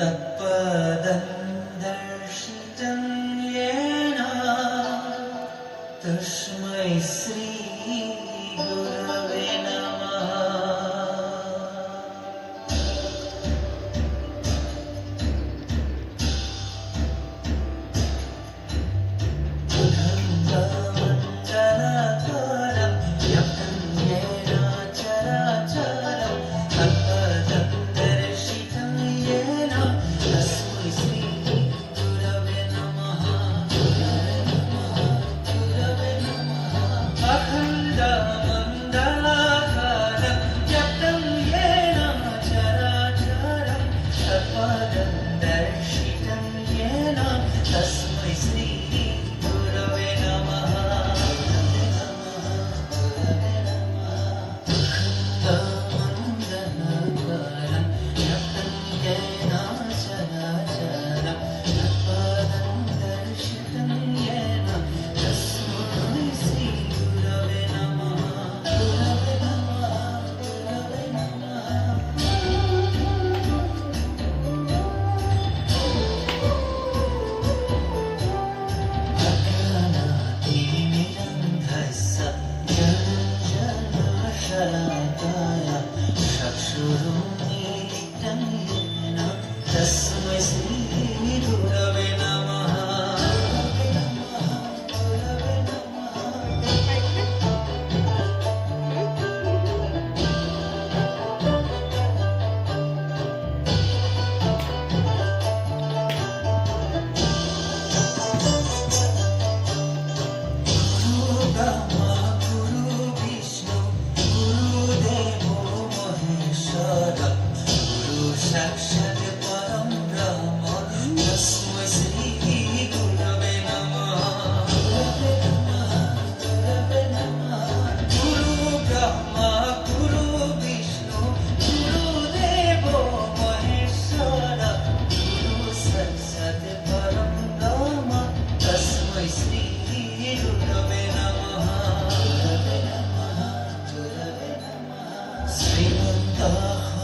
तत्पदं येन तस्मै श्री गुरवे नमः। अखण्डमण्डलाकारं व्याप्तं येन चराचरं तत्पदं दर्शितं येन तस्मै श्री गुरवे नमः। गुरवे नमः। अखण्डमण्डलाकारं व्याप्तं येन चराचरं तत्पदं दर्शितं येन तस्मै श्री गुरवे नमः। अखण्डमण्डलाकारं व्याप्तं येन चराचरं तत्पदं दर्शितं येन तस्मै श्री गुरवे नमः। गुरवे नमः। गुरवे नमः। अज्ञानातिमिरन्धस्य ज्ञानशलाकाय चक्षुरुन्मीलितं येन तस्मै श्री गुरवे नमः। गुरवे नमः। गुरु ब्रह्मा गुरु विष्णु गुरुदेवो महेश्वर गुरु साक्षात् परं ब्रह्म तस्मै श्री गुरवे नमः। गुरवे नमः। गुरवे नमः। गुरु ब्रह्मा गुरु विष्णु गुरुदेवो महेश्वर गुरु साक्षात् परं ब्रह्म तस्मै श्री गुरवे नमः। गुरवे नमः। गुरवे नमः। श्रीमन्तहंकार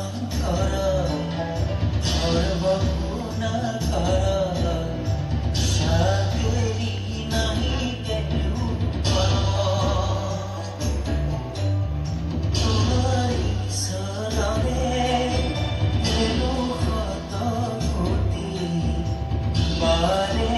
सर्वगुणकर सागरी नहीं केहू तुम्हारी शरणे धेनु हत कोटि बारे